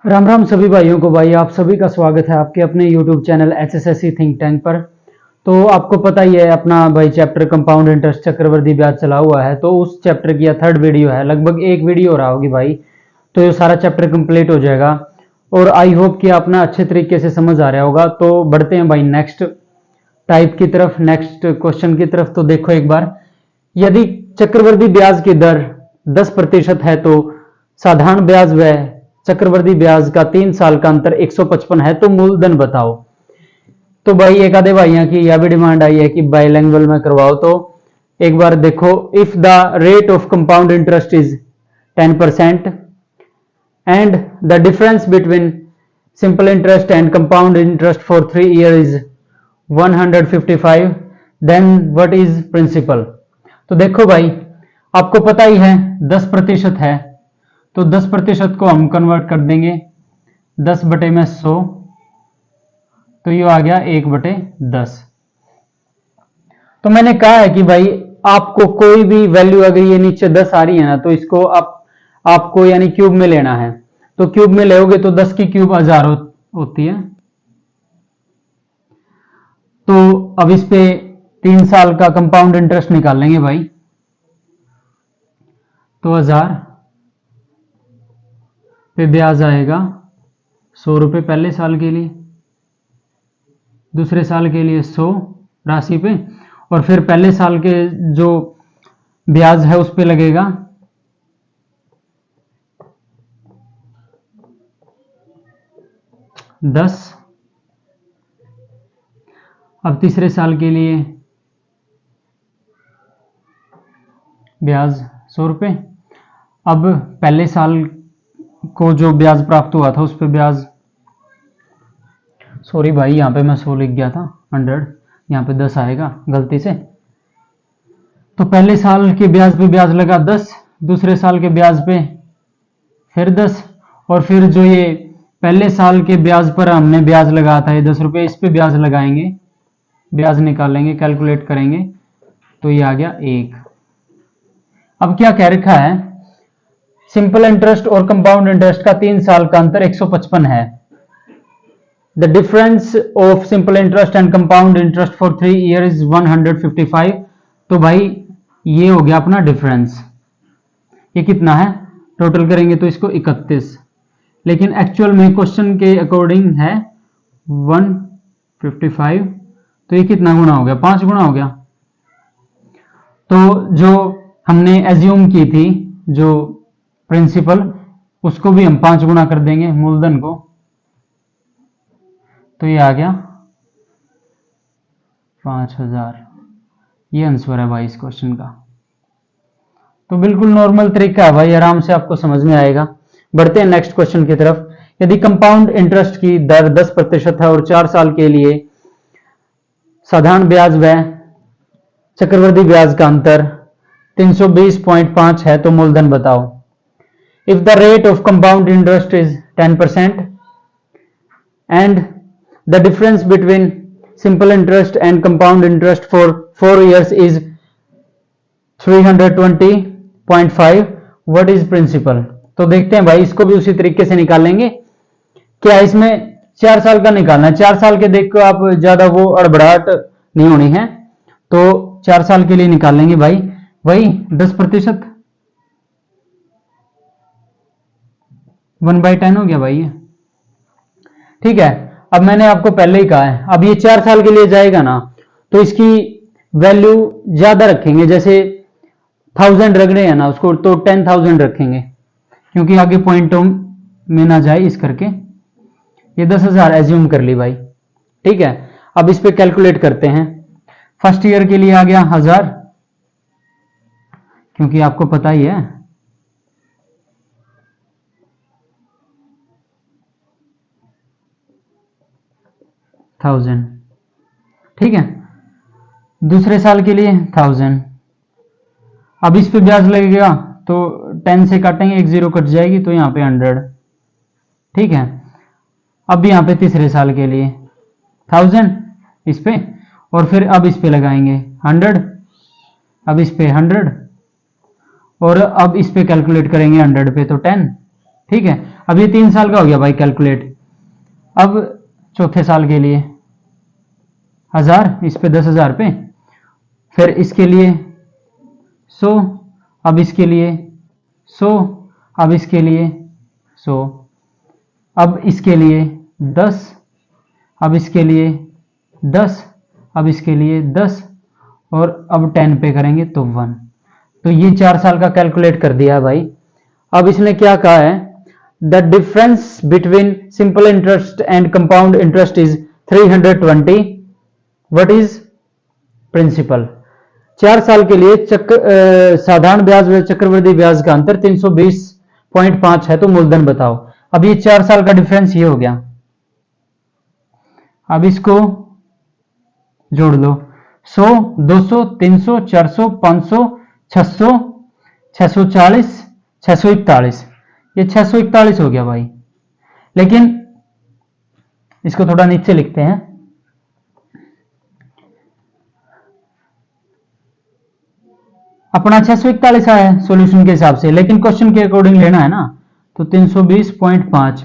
राम राम सभी भाइयों को। भाई आप सभी का स्वागत है आपके अपने YouTube channel HSSC think tank पर। तो आपको पता ही है अपना भाई चैप्टर कंपाउंड इंटरेस्ट चक्रवर्ती ब्याज चला हुआ है, तो उस चैप्टर की यह थर्ड वीडियो है। लगभग एक वीडियो हो रहा होगी भाई, तो ये सारा चैप्टर कंप्लीट हो जाएगा और आई होप कि अपना अच्छे तरीके से समझ आ रहा होगा। तो बढ़ते हैं भाई नेक्स्ट टाइप की तरफ, नेक्स्ट क्वेश्चन की तरफ। तो देखो एक बार, यदि चक्रवर्ती ब्याज की दर 10% है तो साधारण ब्याज व चक्रवर्ती ब्याज का 3 साल का अंतर 155 है, तो मूलधन बताओ। तो भाई एक आधे भाइयों की यह भी डिमांड आई है कि बाइलैंग्वेज में करवाओ। तो एक बार देखो, if the rate of compound interest is 10% and the difference between simple interest and compound interest for 3 years is 155, then what is principal. तो देखो भाई, आपको पता ही है 10% है, तो 10% को हम कन्वर्ट कर देंगे 10/100, तो ये आ गया 1/10। तो मैंने कहा है कि भाई आपको कोई भी वैल्यू अगर ये नीचे 10 आ रही है ना, तो इसको आपको यानी क्यूब में लेना है। तो क्यूब में लोगे तो 10 की क्यूब 1000 होती है। तो अब इस पे 3 साल का कंपाउंड इंटरेस्ट निकालेंगे भाई, तो 1000 पे ब्याज आएगा 100 रुपये पहले साल के लिए, दूसरे साल के लिए 100 राशि पे, और फिर पहले साल के जो ब्याज है उस पे लगेगा 10। अब तीसरे साल के लिए ब्याज 100 रुपये। अब पहले साल को जो ब्याज प्राप्त हुआ था उस पे ब्याज, सॉरी भाई यहाँ पे मैं 100 लिख गया था, 100, यहाँ पे 10 आएगा गलती से। तो पहले साल के ब्याज पे ब्याज लगा 10, दूसरे साल के ब्याज पे फिर 10, और फिर जो ये पहले साल के ब्याज पर हमने ब्याज लगाया था ये 10 रुपये, इस पे ब्याज लगाएंगे, ब्याज निकालेंगे, कैलकुलेट करेंगे, तो ये आ गया 1। अब क्या कह रखा है, सिंपल इंटरेस्ट और कंपाउंड इंटरेस्ट का 3 साल का अंतर 155 है। The difference of simple interest and compound interest for 3 years is 155। तो भाई ये हो गया अपना डिफरेंस। ये कितना है, टोटल करेंगे तो इसको 31, लेकिन एक्चुअल में क्वेश्चन के अकॉर्डिंग है 155। तो ये कितना गुना हो गया, 5 गुना हो गया। तो जो हमने एज्यूम की थी जो प्रिंसिपल, उसको भी हम 5 गुना कर देंगे मूलधन को, तो ये आ गया 5000। ये आंसर है भाई इस क्वेश्चन का। तो बिल्कुल नॉर्मल तरीका है भाई, आराम से आपको समझ में आएगा। बढ़ते हैं नेक्स्ट क्वेश्चन की तरफ। यदि कंपाउंड इंटरेस्ट की दर 10% है और 4 साल के लिए साधारण ब्याज व चक्रवर्ती ब्याज का अंतर 320.5 है, तो मूलधन बताओ। If the rate of compound interest is 10% and the difference between simple interest and compound interest for 4 years is 320.5, what is principal। तो देखते हैं भाई, इसको भी उसी तरीके से निकालेंगे। क्या इसमें 4 साल का निकालना है, 4 साल के देखो आप, ज्यादा वो अड़बड़ाहट नहीं होनी है, तो 4 साल के लिए निकालेंगे भाई वही 10%, 1/10 हो गया भाई ये, ठीक है। अब मैंने आपको पहले ही कहा है, अब ये 4 साल के लिए जाएगा ना, तो इसकी वैल्यू ज्यादा रखेंगे, जैसे 1000 रख रहे हैं ना उसको, तो 10,000 रखेंगे, क्योंकि आगे पॉइंटों में ना जाए इस करके। ये 10,000 एज्यूम कर ली भाई, ठीक है। अब इस पे कैलकुलेट करते हैं। फर्स्ट ईयर के लिए आ गया 1000, क्योंकि आपको पता ही है 1000, ठीक है। दूसरे साल के लिए 1000। अब इस पे ब्याज लगेगा तो 10 से काटेंगे, 1 0 कट जाएगी, तो यहाँ पे 100, ठीक है। अब यहाँ पे तीसरे साल के लिए 1000 इस पे, और फिर अब इस पे लगाएंगे 100, अब इस पे 100, और अब इस पे कैलकुलेट करेंगे 100 पे तो 10, ठीक है। अब ये 3 साल का हो गया भाई कैलकुलेट। अब चौथे साल के लिए 1000, इस पे 10,000 पे, फिर इसके लिए 100, अब इसके लिए 100, अब इसके लिए 100, अब इसके लिए 10, अब इसके लिए 10, अब इसके लिए 10, और अब 10 पे करेंगे तो 1। तो ये 4 साल का कैलकुलेट कर दिया भाई। अब इसने क्या कहा है, the difference between simple interest and compound interest is 320, what is principal. 4 साल के लिए साधारण ब्याज व चक्रवृद्धि ब्याज का अंतर 320.5 है, तो मूलधन बताओ। अब ये 4 साल का डिफरेंस ये हो गया। अब इसको जोड़ लो, 100, 200, 300, 400, 500, 600, 640, 641, ये 641 हो गया भाई। लेकिन इसको थोड़ा नीचे लिखते हैं, अपना 641 आया है सॉल्यूशन के हिसाब से, लेकिन क्वेश्चन के अकॉर्डिंग लेना है ना, तो 320.5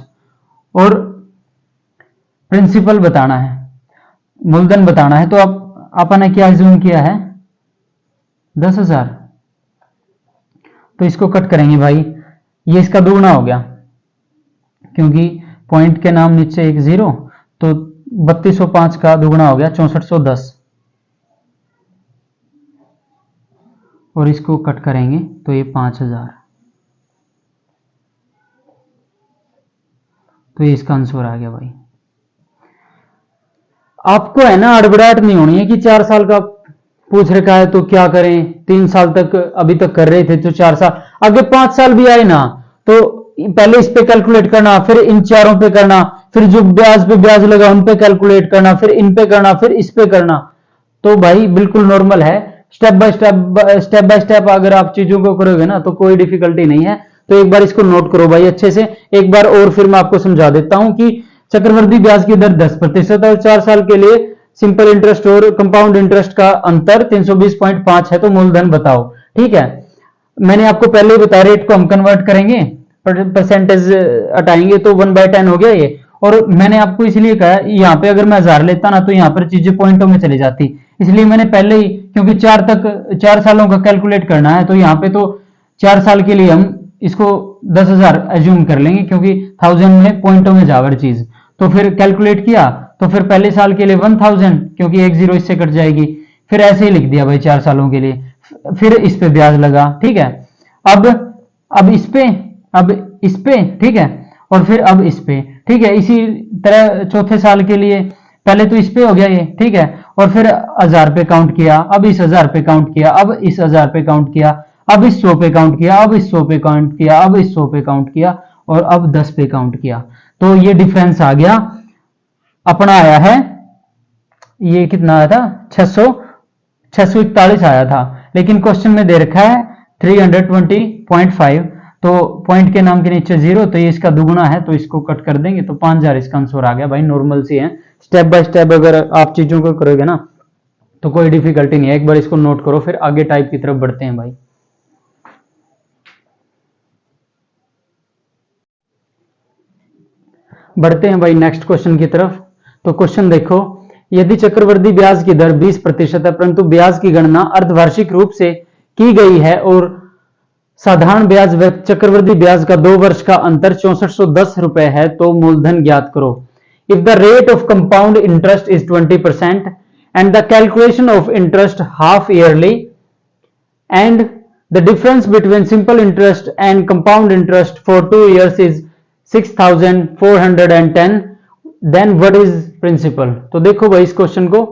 और प्रिंसिपल बताना है, मूलधन बताना है। तो अब अपन ने क्या जूम किया है 10,000, तो इसको कट करेंगे भाई, ये इसका दुगना हो गया, क्योंकि पॉइंट के नाम नीचे एक 0, तो 3205 का दुगना हो गया 6410, और इसको कट करेंगे तो ये 5000, तो ये इसका आंसर आ गया भाई। आपको है ना अड़बड़ाहट नहीं होनी है कि 4 साल का पूछ रखा है तो क्या करें, 3 साल तक अभी तक कर रहे थे तो 4 साल, आगे 5 साल भी आए ना तो पहले इस पे कैलकुलेट करना, फिर इन चारों पे करना, फिर जो ब्याज पे ब्याज लगा उन पे कैलकुलेट करना, फिर इन पे करना, फिर इस पे करना। तो भाई बिल्कुल नॉर्मल है, स्टेप बाय स्टेप अगर आप चीजों को करोगे ना तो कोई डिफिकल्टी नहीं है। तो एक बार इसको नोट करो भाई अच्छे से, एक बार और फिर मैं आपको समझा देता हूं कि चक्रवृद्धि ब्याज की दर 10% और 4 साल के लिए सिंपल इंटरेस्ट और कंपाउंड इंटरेस्ट का अंतर 320.5 है, तो मूलधन बताओ। ठीक है, मैंने आपको पहले ही बताया, रेट को हम कन्वर्ट करेंगे, परसेंटेज हटाएंगे तो 1/10 हो गया ये। और मैंने आपको इसलिए कहा यहाँ पे अगर मैं 1000 लेता ना तो यहाँ पर चीजें पॉइंटों में चली जाती, इसलिए मैंने पहले ही, क्योंकि 4 सालों का कैलकुलेट करना है, तो यहाँ पे तो 4 साल के लिए हम इसको 10,000 एज्यूम कर लेंगे, क्योंकि 1000 में पॉइंटों में जावर चीज। तो फिर कैलकुलेट किया तो फिर पहले साल के लिए 1000, क्योंकि एक 0 इससे कट जाएगी, फिर ऐसे ही लिख दिया भाई 4 सालों के लिए, फिर इस पे ब्याज लगा। ठीक है, अब इस पे ठीक है, और फिर अब इस पे। ठीक है, इसी तरह चौथे साल के लिए पहले तो इस पे हो गया ये, ठीक है, और फिर 1000 पे काउंट किया, अब इस 1000 पे काउंट किया, अब इस 1000 पे काउंट किया, अब इस 100 पे काउंट किया, अब इस 100 पे काउंट किया, अब इस 100 पे काउंट किया, और अब 10 पे काउंट किया। तो ये डिफरेंस आ गया, अपना आया है, ये कितना आया था 641 आया था, लेकिन क्वेश्चन में दे रखा है 320.5, तो पॉइंट के नाम के नीचे 0, तो ये इसका दुगुना है, तो इसको कट कर देंगे तो 5000 इसका आंसर आ गया भाई। नॉर्मल सी है, स्टेप बाय स्टेप अगर आप चीजों को करोगे ना तो कोई डिफिकल्टी नहीं है। एक बार इसको नोट करो, फिर आगे टाइप की तरफ बढ़ते हैं भाई। बढ़ते हैं भाई नेक्स्ट क्वेश्चन की तरफ। तो क्वेश्चन देखो, यदि चक्रवृद्धि ब्याज की दर 20% है परंतु ब्याज की गणना अर्धवार्षिक रूप से की गई है और साधारण ब्याज व चक्रवृद्धि ब्याज का 2 वर्ष का अंतर 6410 रुपए है, तो मूलधन ज्ञात करो। If the rate of compound interest is 20% and the calculation of interest half yearly and the difference between simple interest and compound interest for 2 years is 6410, then what is principal. तो देखो भाई इस क्वेश्चन को,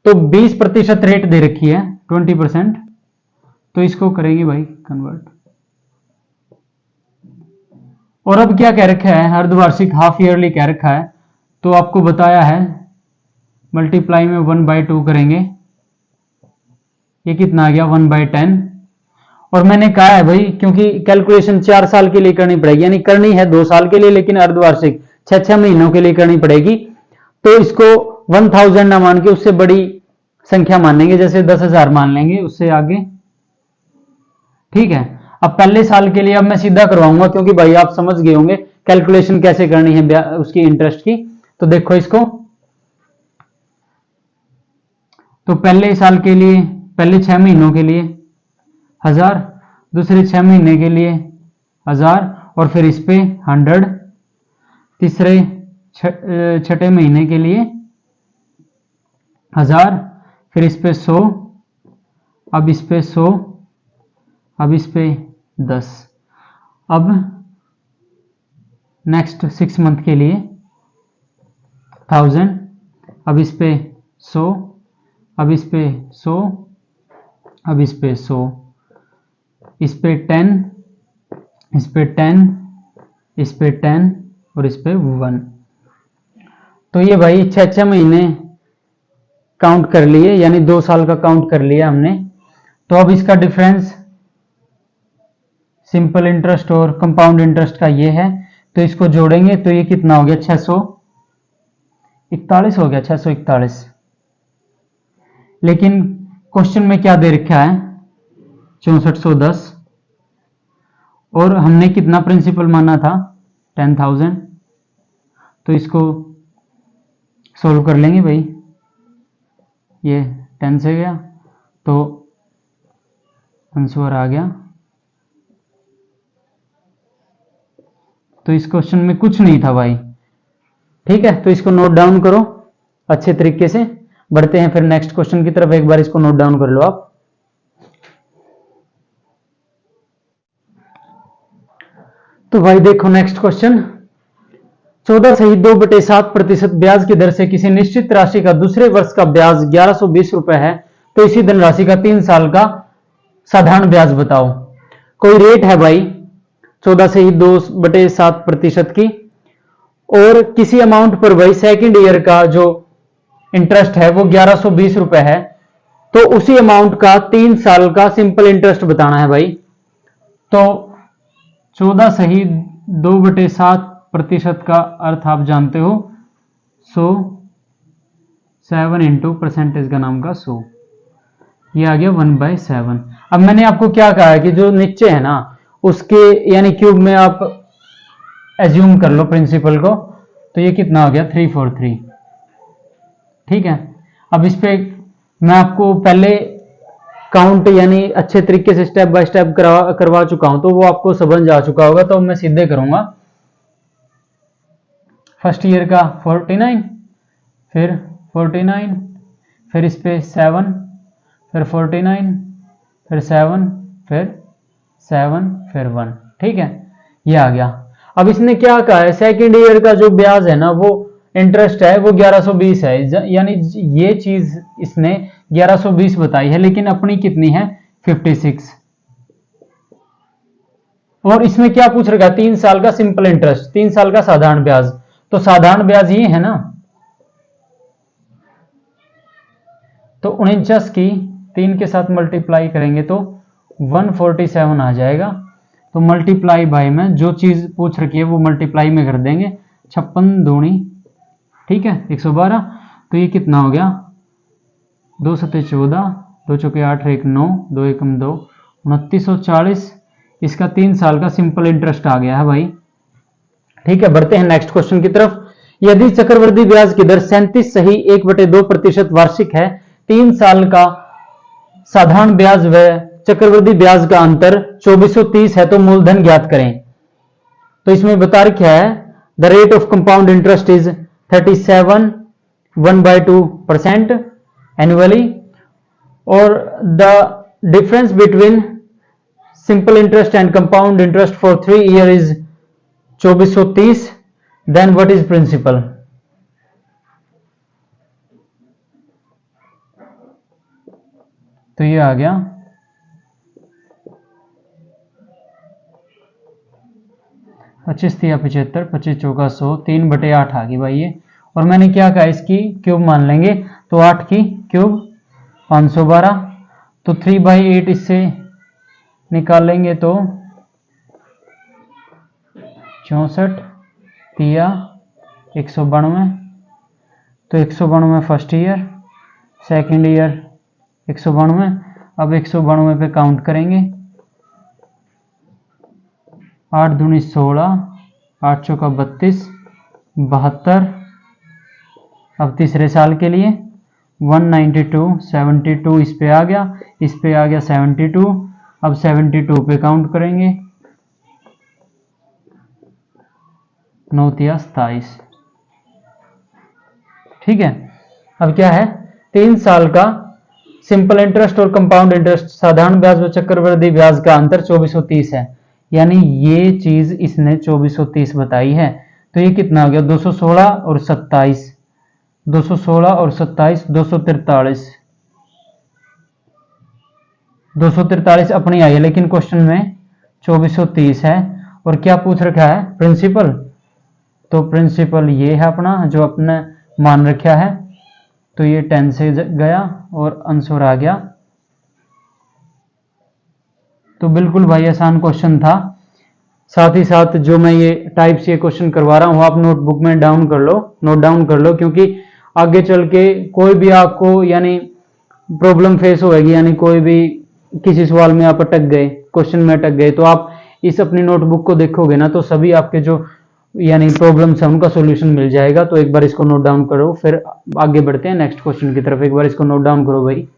तो 20% rate दे रखी है 20%, तो इसको करेंगे भाई कन्वर्ट। और अब क्या कह रखा है, अर्धवार्षिक हाफ ईयरली कह रखा है, तो आपको बताया है मल्टीप्लाई में 1/2 करेंगे, ये कितना आ गया 1/10। और मैंने कहा है भाई क्योंकि कैलकुलेशन 4 साल के लिए करनी पड़ेगी, यानी करनी है 2 साल के लिए लेकिन अर्धवार्षिक 6 महीनों के लिए करनी पड़ेगी, तो इसको 1000 ना मान के उससे बड़ी संख्या मानेंगे, जैसे 10,000 मान लेंगे उससे आगे। ठीक है, अब पहले साल के लिए अब मैं सीधा करवाऊंगा, क्योंकि भाई आप समझ गए होंगे कैलकुलेशन कैसे करनी है उसकी इंटरेस्ट की। तो देखो इसको, तो पहले साल के लिए, पहले 6 महीनों के लिए 1000, दूसरे 6 महीने के लिए 1000 और फिर इस पे 100, तीसरे छठे महीने के लिए 1000, फिर इस पे 100, अब इस पे 100, अब इस पे 10। अब नेक्स्ट 6 मंथ के लिए 1000, अब इस पे 100, अब इस पे 100, अब इस पे 100, इस पे 10, इस पे 10, इस पे 10 और इस पे 1। तो ये भाई 6 महीने काउंट कर लिए, यानी 2 साल का काउंट कर लिया हमने। तो अब इसका डिफरेंस सिंपल इंटरेस्ट और कंपाउंड इंटरेस्ट का ये है, तो इसको जोड़ेंगे तो ये कितना हो गया, 641 हो गया, 641। लेकिन क्वेश्चन में क्या दे रखा है, 6410, और हमने कितना प्रिंसिपल माना था, 10,000। तो इसको सोल्व कर लेंगे भाई, ये 10 से गया तो आंसर आ गया। तो इस क्वेश्चन में कुछ नहीं था भाई, ठीक है। तो इसको नोट डाउन करो अच्छे तरीके से। बढ़ते हैं फिर नेक्स्ट क्वेश्चन की तरफ, एक बार इसको नोट डाउन कर लो आप। तो भाई देखो नेक्स्ट क्वेश्चन, 14/2/7% ब्याज की दर से किसी निश्चित राशि का दूसरे वर्ष का ब्याज 1120 रुपए है, तो इसी धनराशि का 3 साल का साधारण ब्याज बताओ। कोई रेट है भाई 14/2/7% की, और किसी अमाउंट पर भाई सेकंड ईयर का जो इंटरेस्ट है वो 1120 रुपए है, तो उसी अमाउंट का 3 साल का सिंपल इंटरेस्ट बताना है भाई। तो 14/2/7% का अर्थ आप जानते हो 100, 7 इंटू परसेंटेज का नाम का 100, ये आ गया 1/7। अब मैंने आपको क्या कहा है कि जो नीचे है ना उसके यानी क्यूब में आप एज्यूम कर लो प्रिंसिपल को, तो ये कितना हो गया 343, ठीक है। अब इस पे मैं आपको पहले काउंट यानी अच्छे तरीके से स्टेप बाय स्टेप करवा चुका हूं, तो वो आपको समझ आ चुका होगा, तो मैं सीधे करूंगा। फर्स्ट ईयर का 49, फिर 49, फिर इस पे 7, फिर 49, फिर 7, फिर 7, फिर 1, ठीक है, ये आ गया। अब इसने क्या कहा है, सेकेंड ईयर का जो ब्याज है ना वो इंटरेस्ट है वो 1120 है, यानी ये चीज इसने 1120 बताई है, लेकिन अपनी कितनी है 56। और इसमें क्या पूछ रखा है, 3 साल का सिंपल इंटरेस्ट, 3 साल का साधारण ब्याज, तो साधारण ब्याज ये है ना, तो 49 की 3 के साथ मल्टीप्लाई करेंगे तो 147 आ जाएगा। तो मल्टीप्लाई बाय में जो चीज पूछ रखी है वो मल्टीप्लाई में कर देंगे, 56 दूनी, ठीक है, 112। तो ये कितना हो गया, 2 सते 14, 2 चौके 8, 1 9, 2 एकम 2, 2940। इसका 3 साल का सिंपल इंटरेस्ट आ गया है भाई, ठीक है। बढ़ते हैं नेक्स्ट क्वेश्चन की तरफ। यदि चक्रवृद्धि ब्याज की दर 37.1/2% वार्षिक है, 3 साल का साधारण ब्याज व चक्रवृद्धि ब्याज का अंतर 2430 है, तो मूलधन ज्ञात करें। तो इसमें बता रखा है the rate of compound interest is 37 1/2% annually, और the difference between simple interest and compound interest for 3 year is 2430, then what is principal. तो ये आ गया 25 या 75, 25 चौका 100, 3/8 आ गई भाई ये। और मैंने क्या कहा, इसकी क्यूब मान लेंगे, तो 8 की क्यूब 512, तो 3/8 इससे निकालेंगे तो 64 तिया 192, तो 192 फर्स्ट ईयर, सेकेंड ईयर 192। अब 192 पे काउंट करेंगे, 8 दूनी 16, 8 चौका 32, 72। अब तीसरे साल के लिए 192, 72 इस पे आ गया, इस पे आ गया 72। अब 72 पे काउंट करेंगे, 9 तिया 27। ठीक है। अब क्या है, 3 साल का सिंपल इंटरेस्ट और कंपाउंड इंटरेस्ट, साधारण ब्याज व चक्रवृद्धि ब्याज का अंतर 2430 है। यानी ये चीज इसने 2430 बताई है। तो ये कितना हो गया, 216 और 27, 216 और 27, 243। 243 अपनी आई है, लेकिन क्वेश्चन में 2430 है। और क्या पूछ रखा है, प्रिंसिपल। तो प्रिंसिपल ये है अपना जो अपने मान रखा है। तो ये 10 से गया और आंसर आ गया। तो बिल्कुल भाई आसान क्वेश्चन था। साथ ही साथ जो मैं ये टाइप से क्वेश्चन करवा रहा हूं, आप नोटबुक में डाउन कर लो, नोट डाउन कर लो, क्योंकि आगे चल के कोई भी आपको यानी प्रॉब्लम फेस होगी, यानी कोई भी किसी सवाल में आप अटक गए, क्वेश्चन में अटक गए, तो आप इस अपनी नोटबुक को देखोगे ना, तो सभी आपके जो यानी प्रॉब्लम्स है उनका सॉल्यूशन मिल जाएगा। तो एक बार इसको नोट डाउन करो, फिर आगे बढ़ते हैं नेक्स्ट क्वेश्चन की तरफ। एक बार इसको नोट डाउन करो भाई।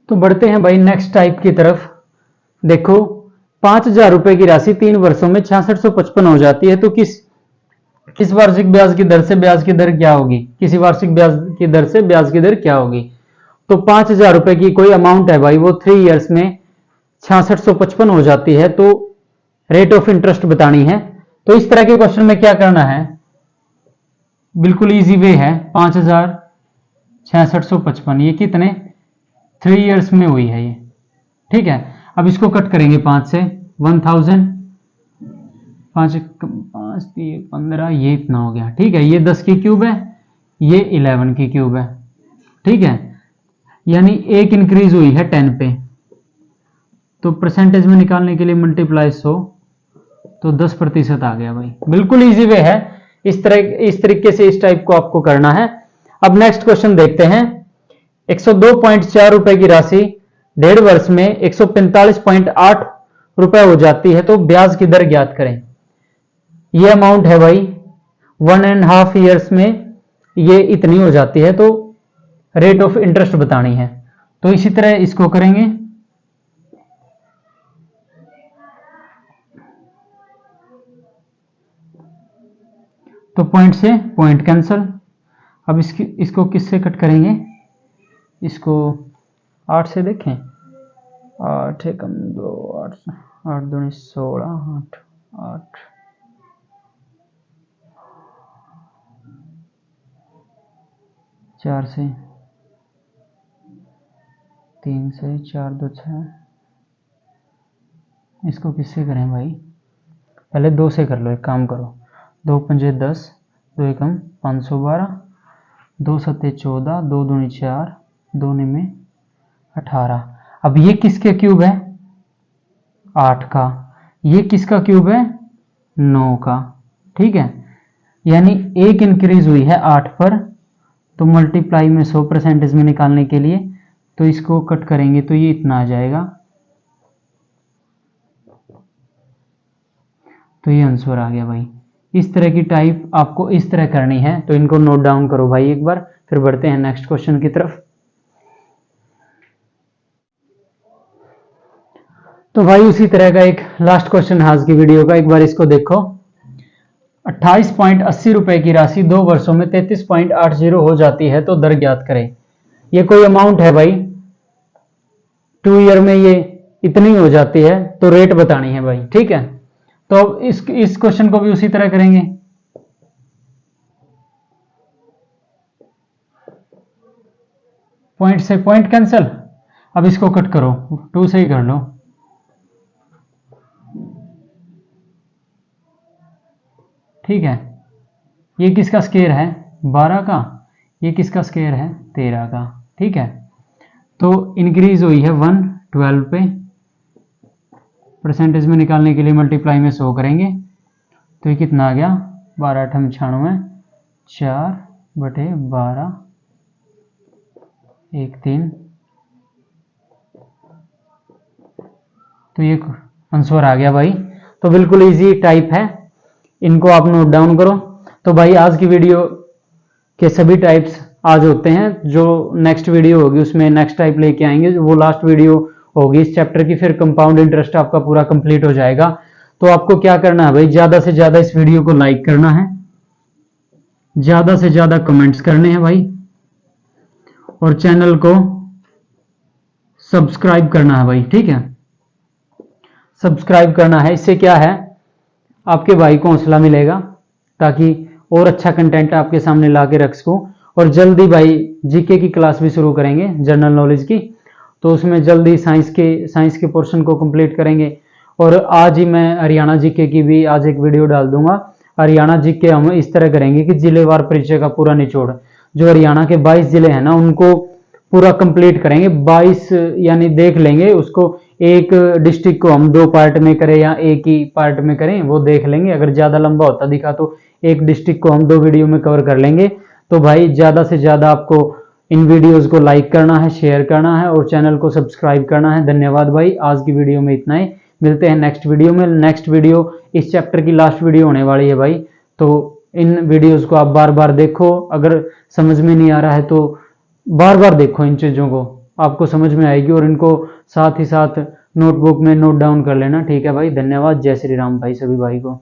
तो बढ़ते हैं भाई नेक्स्ट टाइप की तरफ। देखो, 5,000 रुपए की राशि 3 वर्षों में 6655 हो जाती है, तो किस वार्षिक ब्याज की दर से ब्याज की दर क्या होगी, किसी वार्षिक ब्याज की दर से ब्याज की दर क्या होगी। तो 5,000 रुपए की कोई अमाउंट है भाई, वो 3 ईयर्स में 6655 हो जाती है, तो रेट ऑफ इंटरेस्ट बतानी है। तो इस तरह के क्वेश्चन में क्या करना है, बिल्कुल इजी वे है। 5,6655 ये कितने 3 ईयर्स में हुई है ये। ठीक है। अब इसको कट करेंगे 5 से, 1000, 5 5 15, ये इतना हो गया। ठीक है। ये 10 की क्यूब है, ये 11 की क्यूब है। ठीक है। यानी एक इंक्रीज हुई है 10 पे, तो परसेंटेज में निकालने के लिए मल्टीप्लाई 100, तो 10% आ गया भाई। बिल्कुल इजी वे है। इस तरीके से इस टाइप को आपको करना है। अब नेक्स्ट क्वेश्चन देखते हैं। 102.4 रुपए की राशि 1.5 वर्ष में 145.8 रुपए हो जाती है, तो ब्याज की दर ज्ञात करें। ये अमाउंट है भाई, 1.5 ईयर्स में ये इतनी हो जाती है, तो रेट ऑफ इंटरेस्ट बतानी है। तो इसी तरह इसको करेंगे। तो पॉइंट से पॉइंट कैंसल। अब इसको किससे कट करेंगे, इसको 8 से देखें। 8 एकम 2, 8 8 दूनी 16, 8 8 4 से 3 से 4 2 6। इसको किससे करें भाई, पहले 2 से कर लो। एक काम करो, 2 पंजे 10, 2 एकम 512, 2 सत्ते 14, 2 दूनी 4, 2 निमे 18। अब ये किसके क्यूब है, 8 का। ये किसका क्यूब है, 9 का। ठीक है। यानी एक इंक्रीज हुई है 8 पर, तो मल्टीप्लाई में 100% में निकालने के लिए, तो इसको कट करेंगे तो ये इतना आ जाएगा। तो ये आंसर आ गया भाई। इस तरह की टाइप आपको इस तरह करनी है, तो इनको नोट डाउन करो भाई एक बार, फिर बढ़ते हैं नेक्स्ट क्वेश्चन की तरफ। तो भाई उसी तरह का एक लास्ट क्वेश्चन है आज की वीडियो का, एक बार इसको देखो। 28.80 रुपए की राशि 2 वर्षों में 33.80 हो जाती है, तो दर ज्ञात करें। ये कोई अमाउंट है भाई, 2 ईयर में ये इतनी हो जाती है, तो रेट बतानी है भाई। ठीक है। तो अब इस क्वेश्चन को भी उसी तरह करेंगे। पॉइंट से पॉइंट कैंसल। अब इसको कट करो, 2 से ही कर लो। ठीक है। ये किसका स्क्वायर है, 12 का। ये किसका स्क्वायर है, 13 का। ठीक है। तो इंक्रीज हुई है 112 पे, परसेंटेज में निकालने के लिए मल्टीप्लाई में 100 करेंगे, तो ये कितना आ गया, 12 8 96, 4/12, 1 3 तो ये आंसर आ गया भाई। तो बिल्कुल इजी टाइप है, इनको आप नोट डाउन करो। तो भाई आज की वीडियो के सभी टाइप्स आज होते हैं, जो नेक्स्ट वीडियो होगी उसमें नेक्स्ट टाइप लेके आएंगे, वो लास्ट वीडियो होगी इस चैप्टर की, फिर कंपाउंड इंटरेस्ट आपका पूरा कंप्लीट हो जाएगा। तो आपको क्या करना है भाई, ज्यादा से ज्यादा इस वीडियो को लाइक करना है, ज्यादा से ज्यादा कमेंट्स करने हैं भाई, और चैनल को सब्सक्राइब करना है भाई, ठीक है, सब्सक्राइब करना है। इससे क्या है, आपके भाई को हौसला मिलेगा ताकि और अच्छा कंटेंट आपके सामने ला के रख सकूं। और जल्दी भाई जीके की क्लास भी शुरू करेंगे, जनरल नॉलेज की, तो उसमें जल्दी साइंस के पोर्शन को कंप्लीट करेंगे। और आज ही मैं हरियाणा जीके की भी आज एक वीडियो डाल दूंगा। हरियाणा जीके हम इस तरह करेंगे कि जिलेवार परिचय का पूरा निचोड़, जो हरियाणा के 22 जिले हैं ना उनको पूरा कंप्लीट करेंगे। 22 यानी देख लेंगे उसको, एक डिस्ट्रिक्ट को हम 2 पार्ट में करें या एक ही पार्ट में करें वो देख लेंगे। अगर ज्यादा लंबा होता दिखा तो एक डिस्ट्रिक्ट को हम 2 वीडियो में कवर कर लेंगे। तो भाई ज्यादा से ज्यादा आपको इन वीडियोस को लाइक करना है, शेयर करना है और चैनल को सब्सक्राइब करना है। धन्यवाद भाई, आज की वीडियो में इतना ही, मिलते हैं नेक्स्ट वीडियो में। नेक्स्ट वीडियो इस चैप्टर की लास्ट वीडियो होने वाली है भाई, तो इन वीडियोस को आप बार बार देखो। अगर समझ में नहीं आ रहा है तो बार बार देखो, इन चीजों को आपको समझ में आएगी, और इनको साथ ही साथ नोटबुक में नोट डाउन कर लेना, ठीक है भाई। धन्यवाद, जय श्री राम भाई सभी भाई को।